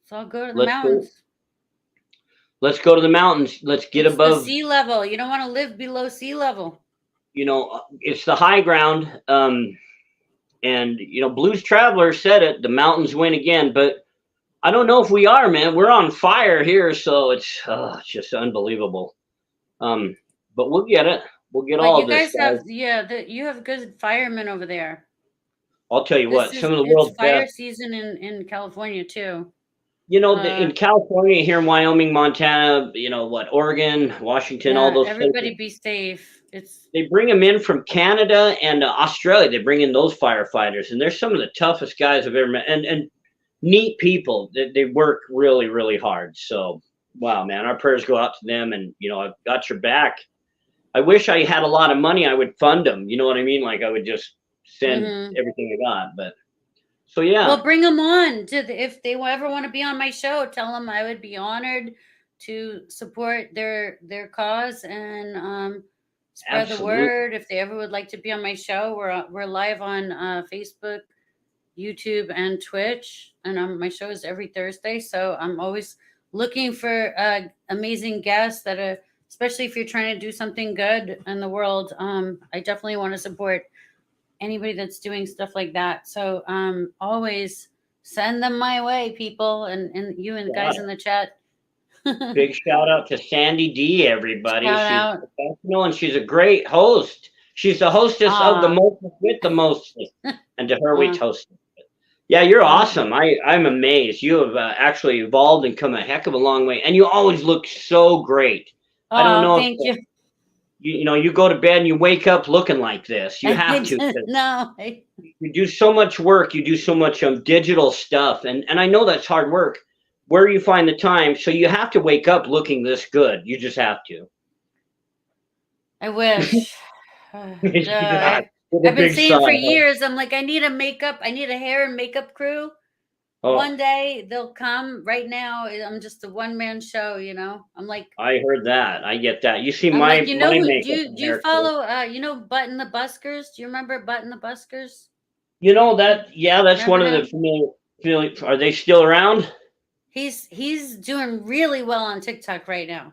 So I'll go to the let's go. mountains. Let's go to the mountains. Let's get It's the above. sea level. You don't want to live below sea level. It's the high ground. And Blues Traveler said it. The mountains win again, but I don't know if we are, man. We're on fire here, so it's just unbelievable. But we'll get it. We'll get But all you of this, guys guys. have you have good firemen over there. I'll tell you what. Some of the It's world's fire best. season in California too. In California, here in Wyoming, Montana, Oregon, Washington, all those everybody places. be safe. They bring them in from Canada and Australia. They bring in those firefighters, and they're some of the toughest guys I've ever met, and neat people. They work really, really hard. So, wow, man, our prayers go out to them, and I've got your back. I wish I had a lot of money. I would fund them. You know what I mean? Like I would just send everything I got. But so yeah. Well, bring them on if they ever want to be on my show. Tell them I would be honored to support their cause and spread the word. If they ever would like to be on my show, we're live on Facebook, YouTube, and Twitch, and my show is every Thursday. So I'm always looking for amazing guests that are, especially if you're trying to do something good in the world. I definitely want to support anybody that's doing stuff like that. So always send them my way, people, and you and the guys in the chat. Big shout out to Sandy D, everybody. Shout she's out. professional, and she's a great host. She's the hostess of the Mostest with the Mostest. And to her we toast it. Yeah, you're awesome. I'm amazed. You have actually evolved and come a heck of a long way, and you always look so great. I don't Oh, know if thank you. you go to bed and you wake up looking like this. You I have to. didn't 'Cause know. you do so much work. You do so much digital stuff, and I know that's hard work. Where you find the time? So you have to wake up looking this good. You just have to. I wish. Yeah, with a I've been big sigh. saying for Huh? years, I'm like, I need I need a hair and makeup crew. Oh, One day they'll come. Right now, I'm just a one man show. I'm like, I heard that. I get that. You see I'm like, my who makeup and do you hair too. follow? Button the Buskers? Do you remember Button the Buskers? You know that? Yeah, that's one Remember of the him? familiar. Are they still around? He's doing really well on TikTok right now.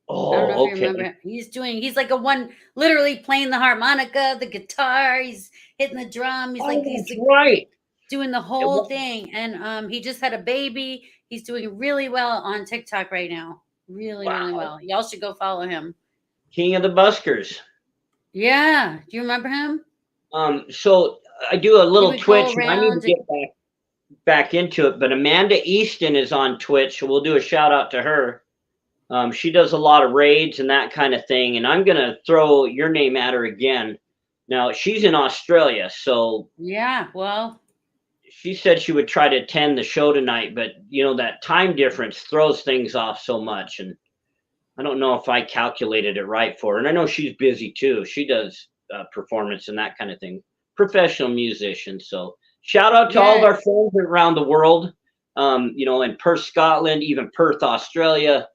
I don't know if Oh, you remember okay. him. He's like a one, literally playing the harmonica, the guitar. He's hitting the drum. Oh, He's that's like right. doing the It whole wa- thing. And he just had a baby. He's doing really well on TikTok right now. Really, really Wow. well. Y'all should go follow him. King of the Buskers. Yeah. Do you remember him? So I do a He little would go Twitch, and I need to around. get back into it. But Amanda Easton is on Twitch, so we'll do a shout out to her. She does a lot of raids and that kind of thing, and I'm gonna throw your name at her again. Now she's in Australia, so Yeah. Well, she said she would try to attend the show tonight, but that time difference throws things off so much, and I don't know if I calculated it right for her. And I know she's busy too. She does performance and that kind of thing, professional musician. So shout out to all of yeah. our friends around the world. In Perth, Scotland, even Perth, Australia.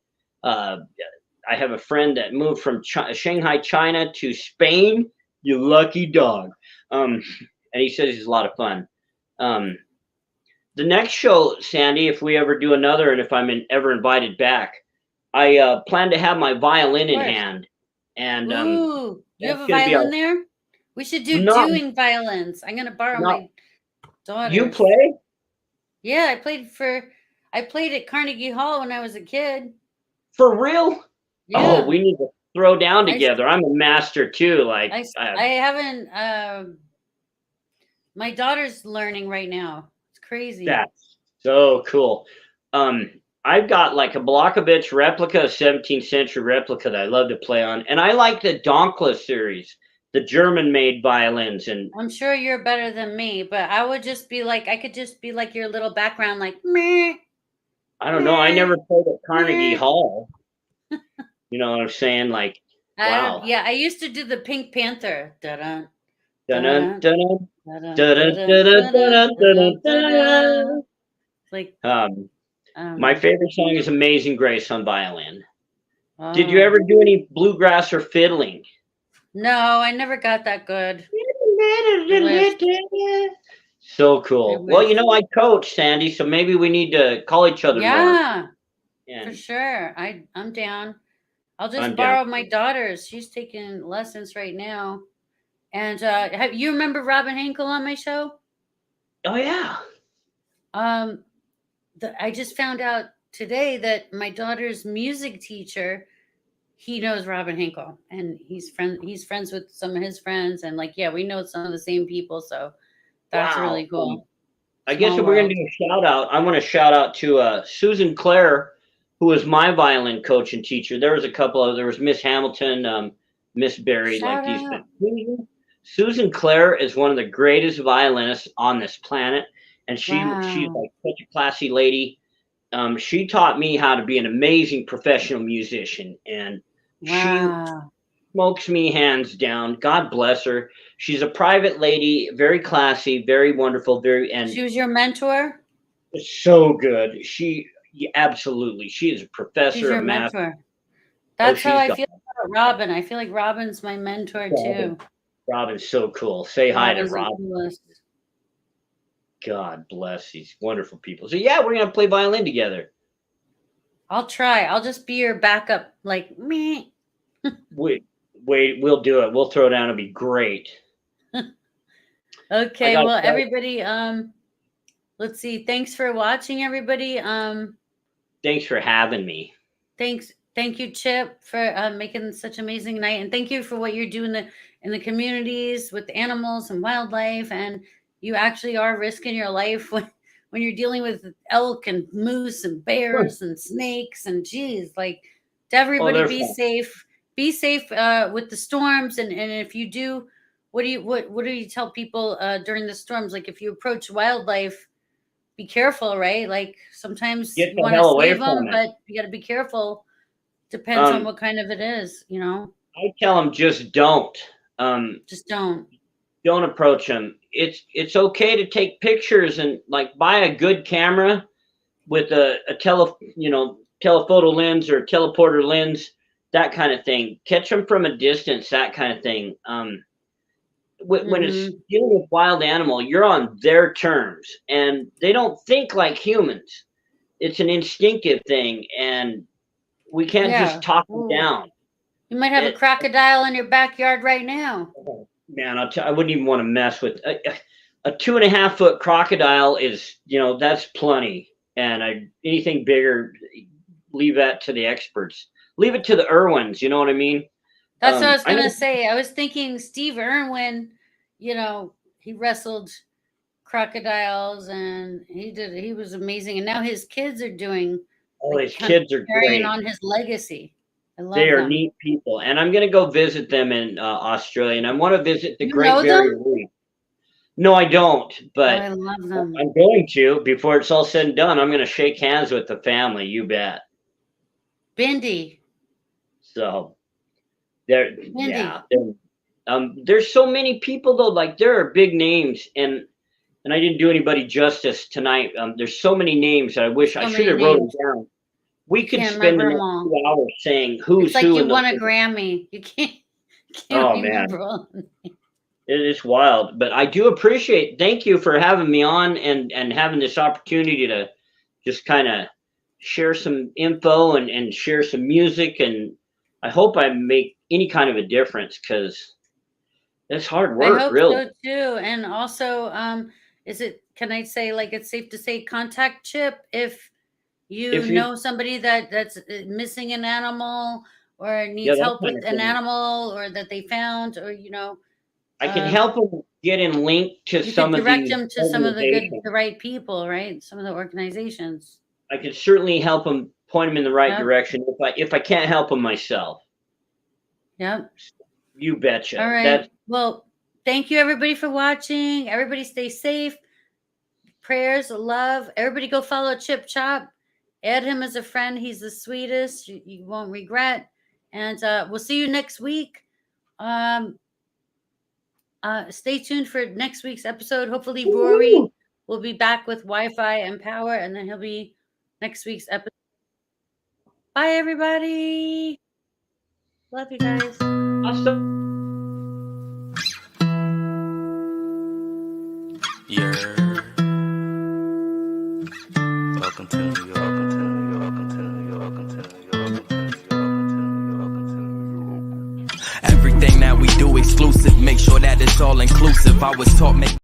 Uh, I have a friend that moved from Shanghai, China to Spain. You lucky dog. And he says he's a lot of fun. Um, the next show, Sandy, if we ever do another, and if I'm ever invited back, I plan to have my violin Of in course. hand, and Ooh, you have that's a going to be a violin there? We should do not doing violins. I'm gonna borrow not. my You daughter's. play Yeah, I played at Carnegie Hall when I was a kid. for real? Oh, Yeah. we need to throw down I together. I'm a master too. Like I haven't my daughter's learning right now. It's crazy. that's so cool. Um, I've got like a Blockovich replica, a 17th century replica that I love to play on, and I like the Donkla series, the German-made violins, and I'm sure you're better than me, but I could just be like your little background, like meh, I don't know. I meh, never played at Carnegie meh. Hall. You know what I'm saying? Like, I don't wow. yeah, I used to do the Pink Panther. Da-dun, Dun-dun, da-dun, dun-dun, da-dun, dun-dun, da-dun, dun-dun, da-dun, dun-dun, da-dun, da-dun. dun-dun. Like, Um, I don't my know. favorite song is Amazing Grace on violin. Did you Oh. ever do any bluegrass or fiddling? No, I never got that good. I wish. So I cool. Well, wish. I coach, Sandy, so maybe we need to call each other more. Yeah, for And sure. I'm down. I'll just I'm down. borrow my daughter's. She's taking lessons right now. And have you remember Robin Hinkle on my show? Oh, yeah. Um, I just found out today that my daughter's music teacher, he knows Robin Hinkle, and he's friends with some of his friends, and like yeah, we know some of the same people, so that's Wow. really cool. I guess Small if we're going to world. do a shout out, I want to shout out to Susan Clare, who was my violin coach and teacher. There was Miss Hamilton, Miss Berry, like Shout these. But out. Susan Clare is one of the greatest violinists on this planet. And she's Wow. like such a classy lady. She taught me how to be an amazing professional musician. And she Wow. smokes me hands down. God bless her. She's a private lady, very classy, very wonderful, and She was your mentor? so good. Absolutely. She is a She's professor your of math. mentor. Oh, That's how she's I got feel about Robin. I feel like Robin's my mentor Robin. too. Robin's so cool. Say hi to Robin's the Rob. coolest. God bless these wonderful people. So yeah, we're gonna play violin together. I'll try. I'll just be your backup, like me. Wait, we'll do it. We'll throw down. It'll be great. I Okay, got well, everybody, let's see. Thanks for watching, everybody. Thanks for having me. Thank you, Chip, for making such amazing night, and thank you for what you're doing in the communities with animals and wildlife, and you actually are risking your life when you're dealing with elk and moose and bears and snakes and geez, like to everybody they're be fun. safe. Be safe with the storms, and if you do, what do you tell people during the storms? Like if you approach wildlife, be careful, right? Like sometimes Get you the want to hell away save them, from it. but you got to be careful. Depends on Um, what kind of it is, you know. I tell them just don't. Just don't. Don't approach them. It's okay to take pictures and like buy a good camera with a telephoto lens or teleporter lens, that kind of thing. Catch them from a distance, that kind of thing. When it's dealing with wild animal, you're on their terms, and they don't think like humans. It's an instinctive thing, and we can't just talk them down. You might have a crocodile in your backyard right now. Man, I wouldn't even want to mess with a 2.5 foot crocodile. Is that's plenty, and anything bigger, leave that to the experts. Leave it to the Irwins. You know what I mean? That's what I was gonna say. I was thinking Steve Irwin. He wrestled crocodiles, and he was amazing. And now his kids are doing. His kids are carrying great. on his legacy. I love they are them. neat people, and I'm gonna go visit them in Australia, and I want to visit the You Great know Barrier them? Reef. No, I don't, but I love them. I'm going to before it's all said and done. I'm gonna shake hands with the family. You bet. Bindi. So there's so many people though. Like there are big names, and I didn't do anybody justice tonight. There's so many names that I wish I should have wrote them down. We could spend the next 2 hours saying who's it's like who. You won a Grammy. You can't remember all the names. It is wild, but I do appreciate. Thank you for having me on and having this opportunity to just kind of share some info and share some music, and I hope I make any kind of a difference because it's hard work. I hope really. so too. And also, can I say, like, it's safe to say contact Chip if you know somebody that's missing an animal or needs help with an animal, or that they found, or I can help them get in link to some of the direct them to some of the right people, right? Some of the organizations. I can certainly help them, point them in the right direction if I can't help them myself. Yep. You betcha. All right. Well, thank you everybody for watching. Everybody stay safe. Prayers, love. Everybody go follow Chip Chop. Add him as a friend. He's the sweetest. You won't regret. And we'll see you next week. Stay tuned for next week's episode. Hopefully, Rory will be back with Wi-Fi and power, and then he'll be next week's episode. Bye, everybody. Love you guys. Welcome to New York. Everything that we do exclusive. Make sure that it's all inclusive. I was taught make